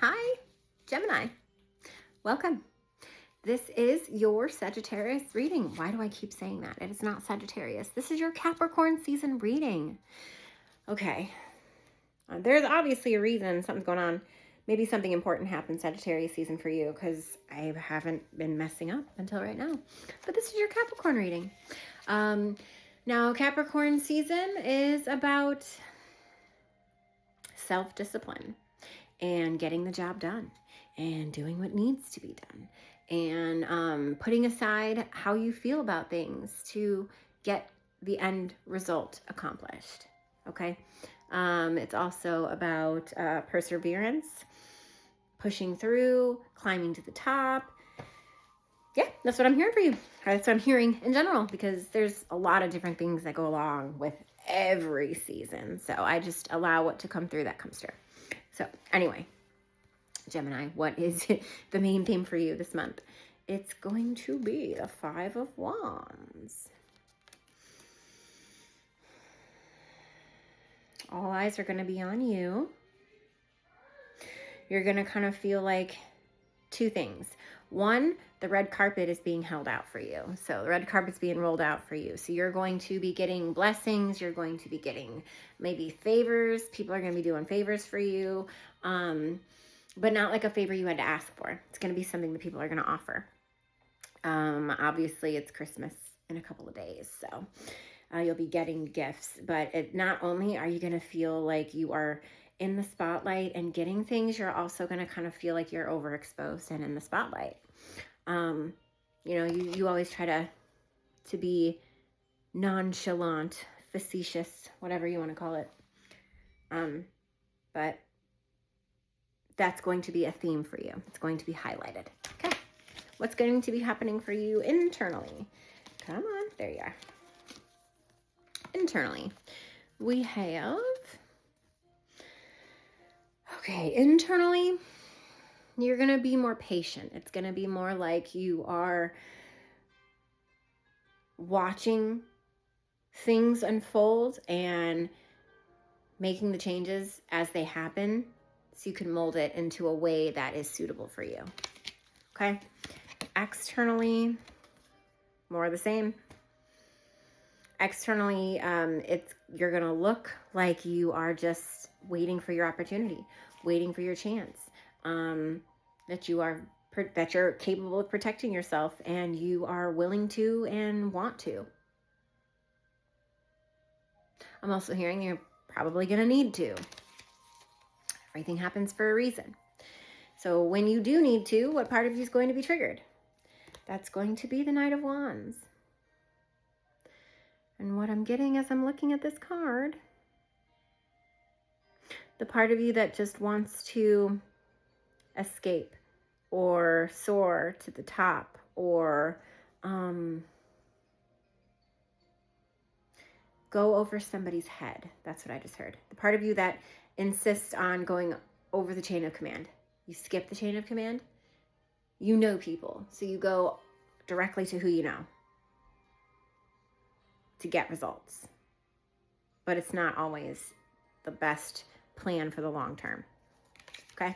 Hi, Gemini. Welcome. This is your Sagittarius reading. Why do I keep saying that? It is not Sagittarius. This is your Capricorn season reading. Okay. There's obviously a reason something's going on. Maybe something important happened Sagittarius season for you because I haven't been messing up until right now. But this is your Capricorn reading. Now, Capricorn season is about self-discipline and getting the job done and doing what needs to be done and putting aside how you feel about things to get the end result accomplished. Okay. It's also about perseverance, pushing through, climbing to the top. Yeah, that's what I'm hearing for you. That's what I'm hearing in general, because there's a lot of different things that go along with every season. So I just allow what to come through that comes through. So anyway, Gemini, what is the main theme for you this month? It's going to be the Five of Wands. All eyes are going to be on you. You're going to kind of feel like two things. One, the red carpet is being held out for you. So the red carpet's being rolled out for you. So you're going to be getting blessings. You're going to be getting maybe favors. People are going to be doing favors for you. But not like a favor you had to ask for. It's going to be something that people are going to offer. Obviously, it's Christmas in a couple of days. So you'll be getting gifts. But not only are you going to feel like you are in the spotlight and getting things, you're also going to kind of feel like you're overexposed and in the spotlight. You always try to be nonchalant, facetious, whatever you want to call it. But that's going to be a theme for you. It's going to be highlighted. Okay. What's going to be happening for you internally? Come on. There you are. Internally, we have... Okay, internally, you're going to be more patient. It's going to be more like you are watching things unfold and making the changes as they happen so you can mold it into a way that is suitable for you. Okay? Externally, more of the same. Externally, you're going to look like you are just waiting for your opportunity, waiting for your chance, that you're capable of protecting yourself and you are willing to and want to. I'm also hearing you're probably going to need to. Everything happens for a reason. So when you do need to, what part of you is going to be triggered? That's going to be the Knight of Wands. And what I'm getting as I'm looking at this card, the part of you that just wants to escape or soar to the top or go over somebody's head. That's what I just heard. The part of you that insists on going over the chain of command. You skip the chain of command. You know people, so you go directly to who you know to get results. But it's not always the best plan for the long term. Okay?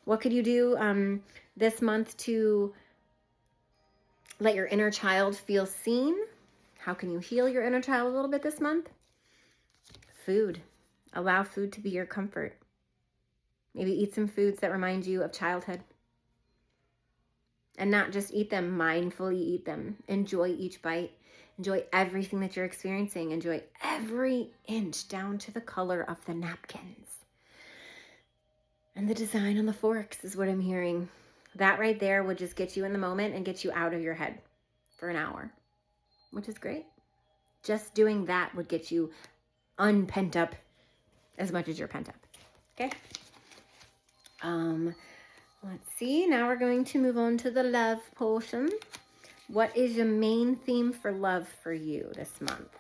What could you do this month to let your inner child feel seen? How can you heal your inner child a little bit this month? Food. Allow food to be your comfort. Maybe eat some foods that remind you of childhood. And not just eat them, mindfully eat them. Enjoy each bite. Enjoy everything that you're experiencing. Enjoy every inch down to the color of the napkins. And the design on the forks is what I'm hearing. That right there would just get you in the moment and get you out of your head for an hour, which is great. Just doing that would get you unpent up as much as you're pent up. Okay? Let's see. Now we're going to move on to the love portion. What is your main theme for love for you this month?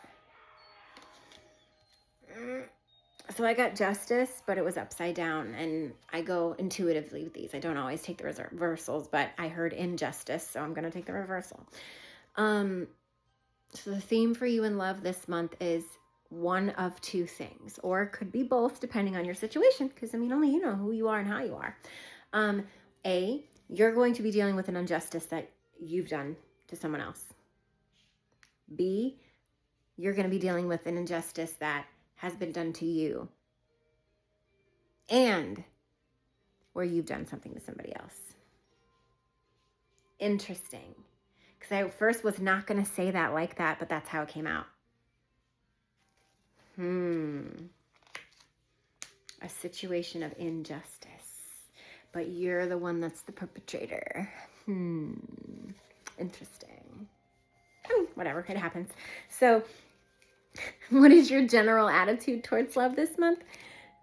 So I got Justice, but it was upside down, and I go intuitively with these. I don't always take the reversals, but I heard Injustice, so I'm going to take the reversal. So the theme for you in love this month is one of two things, or it could be both depending on your situation, because I mean, only you know who you are and how you are. A, you're going to be dealing with an injustice that you've done to someone else. B, you're going to be dealing with an injustice that has been done to you, and where you've done something to somebody else. Interesting. Because I first was not going to say that like that, but that's how it came out. A situation of injustice, but you're the one that's the perpetrator. Interesting. Whatever, it happens. So, what is your general attitude towards love this month?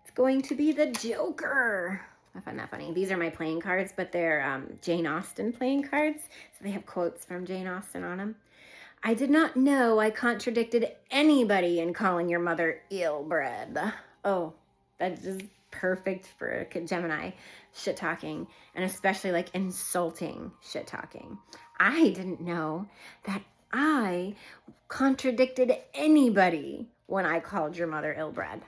It's going to be the Joker. I find that funny. These are my playing cards, but they're Jane Austen playing cards. So they have quotes from Jane Austen on them. I did not know I contradicted anybody in calling your mother ill-bred. Oh, that is perfect for Gemini shit talking, and especially like insulting shit talking. I didn't know that I contradicted anybody when I called your mother ill-bred.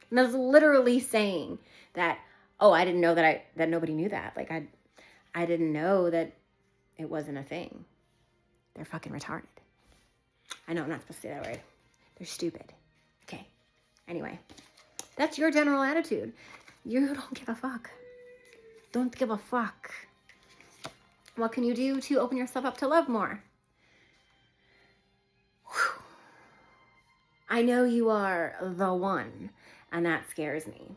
And that's literally saying that, oh, I didn't know that nobody knew that. Like I didn't know that it wasn't a thing. They're fucking retarded. I know I'm not supposed to say that word. They're stupid. Okay. Anyway, that's your general attitude. You don't give a fuck. Don't give a fuck. What can you do to open yourself up to love more? Whew. I know you are the one, and that scares me.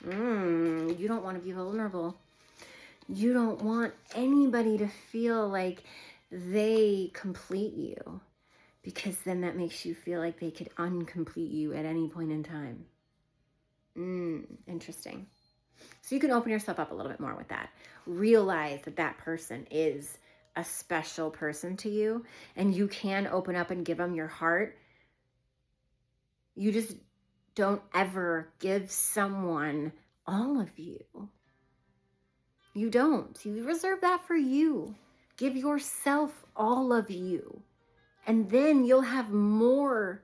You don't want to be vulnerable. You don't want anybody to feel like they complete you, because then that makes you feel like they could uncomplete you at any point in time. Interesting. So you can open yourself up a little bit more with that. Realize that that person is a special person to you, and you can open up and give them your heart. You just don't ever give someone all of you. You don't. You reserve that for you. Give yourself all of you. And then you'll have more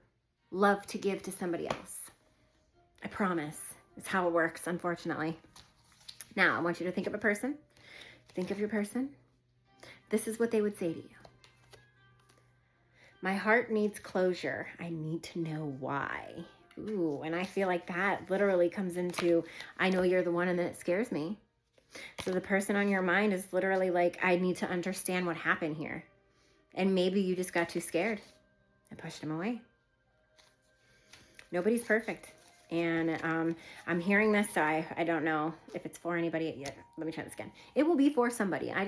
love to give to somebody else. I promise. It's how it works, unfortunately. Now, I want you to think of a person. Think of your person. This is what they would say to you. My heart needs closure. I need to know why. Ooh, and I feel like that literally comes into, I know you're the one, and then it scares me. So the person on your mind is literally like, I need to understand what happened here. And maybe you just got too scared and pushed him away. Nobody's perfect. And I'm hearing this, so I don't know if it's for anybody yet. Let me try this again. It will be for somebody. I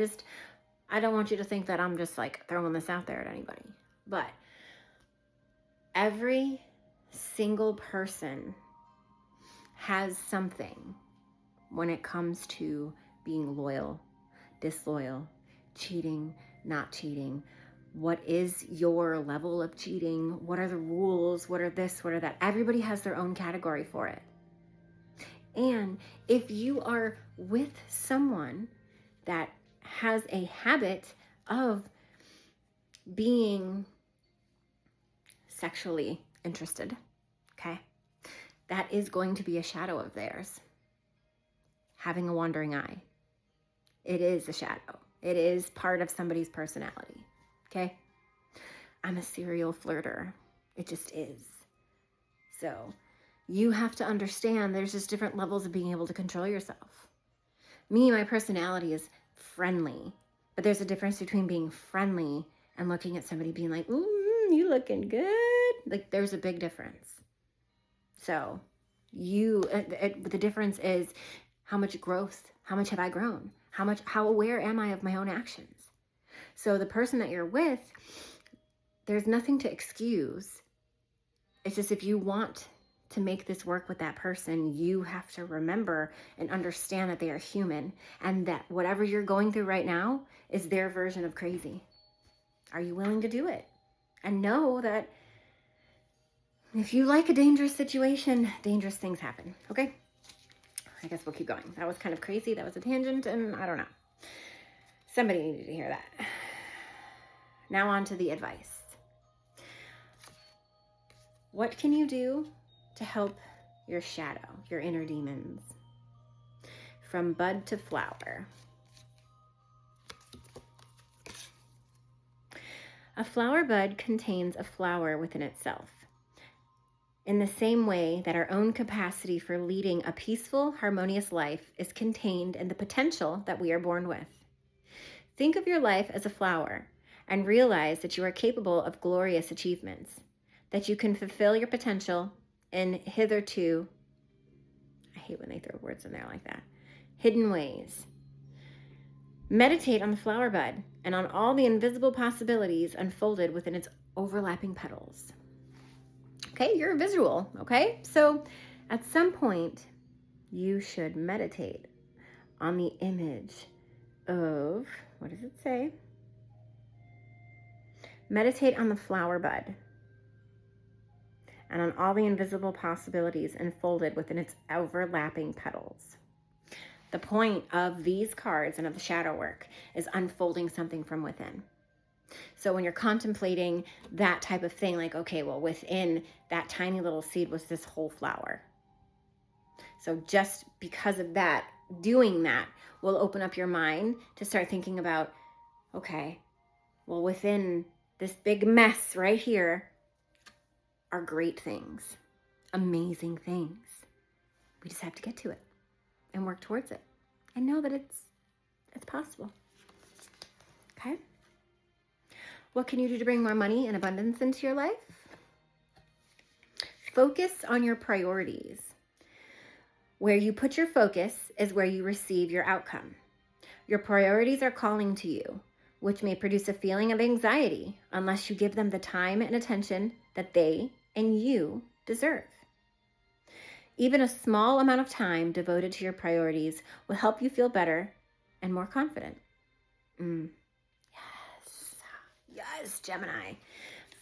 don't want you to think that I'm just like throwing this out there at anybody. But every single person has something when it comes to being loyal, disloyal, cheating, not cheating. What is your level of cheating? What are the rules? What are this? What are that? Everybody has their own category for it. And if you are with someone that has a habit of being sexually interested, okay, that is going to be a shadow of theirs. Having a wandering eye. It is a shadow. It is part of somebody's personality. Okay? I'm a serial flirter. It just is. So you have to understand there's just different levels of being able to control yourself. Me, my personality is friendly. But there's a difference between being friendly and looking at somebody being like, ooh, you looking good. Like, there's a big difference. So the difference is how much growth, how much have I grown? How aware am I of my own actions? So the person that you're with, there's nothing to excuse. It's just if you want to make this work with that person, you have to remember and understand that they are human, and that whatever you're going through right now is their version of crazy. Are you willing to do it? And know that if you like a dangerous situation, dangerous things happen. Okay? I guess we'll keep going. That was kind of crazy. That was a tangent, and I don't know. Somebody needed to hear that. Now on to the advice. What can you do to help your shadow, your inner demons? From bud to flower. A flower bud contains a flower within itself. In the same way that our own capacity for leading a peaceful, harmonious life is contained in the potential that we are born with. Think of your life as a flower and realize that you are capable of glorious achievements, that you can fulfill your potential in hitherto, I hate when they throw words in there like that, hidden ways. Meditate on the flower bud and on all the invisible possibilities unfolded within its overlapping petals. Okay, you're a visual, okay? So at some point, you should meditate on the image of, what does it say? Meditate on the flower bud and on all the invisible possibilities unfolded within its overlapping petals. The point of these cards and of the shadow work is unfolding something from within. So when you're contemplating that type of thing, like, okay, well, within that tiny little seed was this whole flower. So just because of that, doing that will open up your mind to start thinking about, okay, well, within this big mess right here are great things, amazing things. We just have to get to it and work towards it and know that it's possible. Okay? What can you do to bring more money and abundance into your life? Focus on your priorities. Where you put your focus is where you receive your outcome. Your priorities are calling to you, which may produce a feeling of anxiety unless you give them the time and attention that they and you deserve. Even a small amount of time devoted to your priorities will help you feel better and more confident. Yes, Gemini,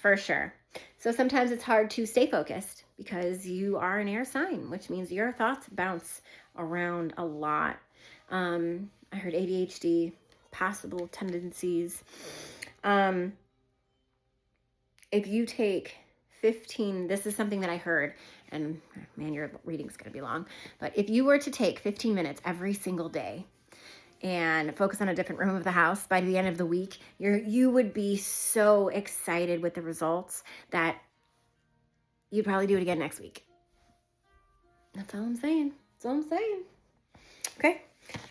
for sure. So sometimes it's hard to stay focused because you are an air sign, which means your thoughts bounce around a lot. I heard ADHD, possible tendencies. If you take 15, this is something that I heard, and man, your reading's going to be long, but if you were to take 15 minutes every single day and focus on a different room of the house, by the end of the week, you would be so excited with the results that you'd probably do it again next week. That's all I'm saying. That's all I'm saying. Okay.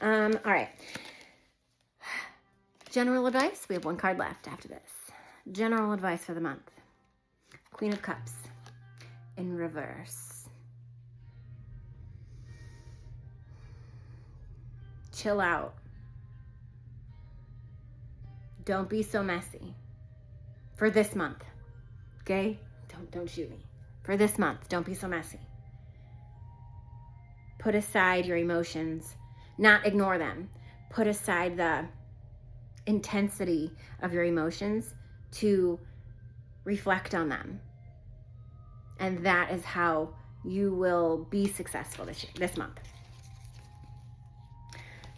All right. General advice. We have one card left after this. General advice for the month. Queen of Cups in reverse. Chill out. Don't be so messy. For this month. Okay? Don't shoot me. For this month, don't be so messy. Put aside your emotions. Not ignore them. Put aside the intensity of your emotions to reflect on them. And that is how you will be successful this month.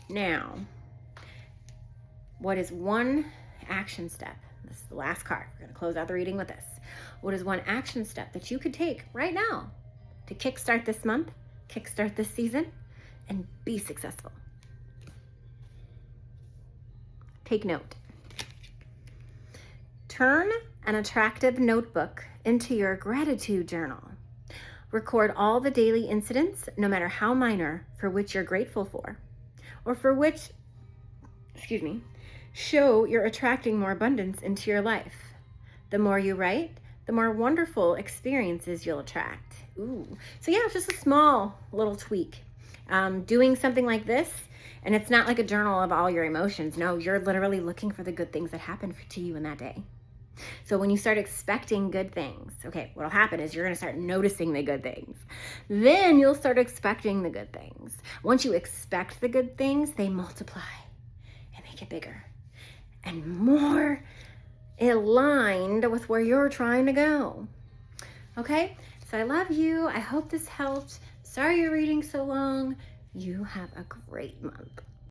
Now, what is one action step? This is the last card. We're going to close out the reading with this. What is one action step that you could take right now to kickstart this month, kickstart this season, and be successful? Take note. Turn an attractive notebook into your gratitude journal. Record all the daily incidents, no matter how minor, for which you're grateful for, or for which, show you're attracting more abundance into your life. The more you write, the more wonderful experiences you'll attract. Ooh. So yeah, just a small little tweak. Doing something like this, and it's not like a journal of all your emotions. No, you're literally looking for the good things that happen to you in that day. So when you start expecting good things, okay, what'll happen is you're going to start noticing the good things. Then you'll start expecting the good things. Once you expect the good things, they multiply and they get bigger and more aligned with where you're trying to go. Okay, so I love you. I hope this helped. Sorry you're reading so long. You have a great month.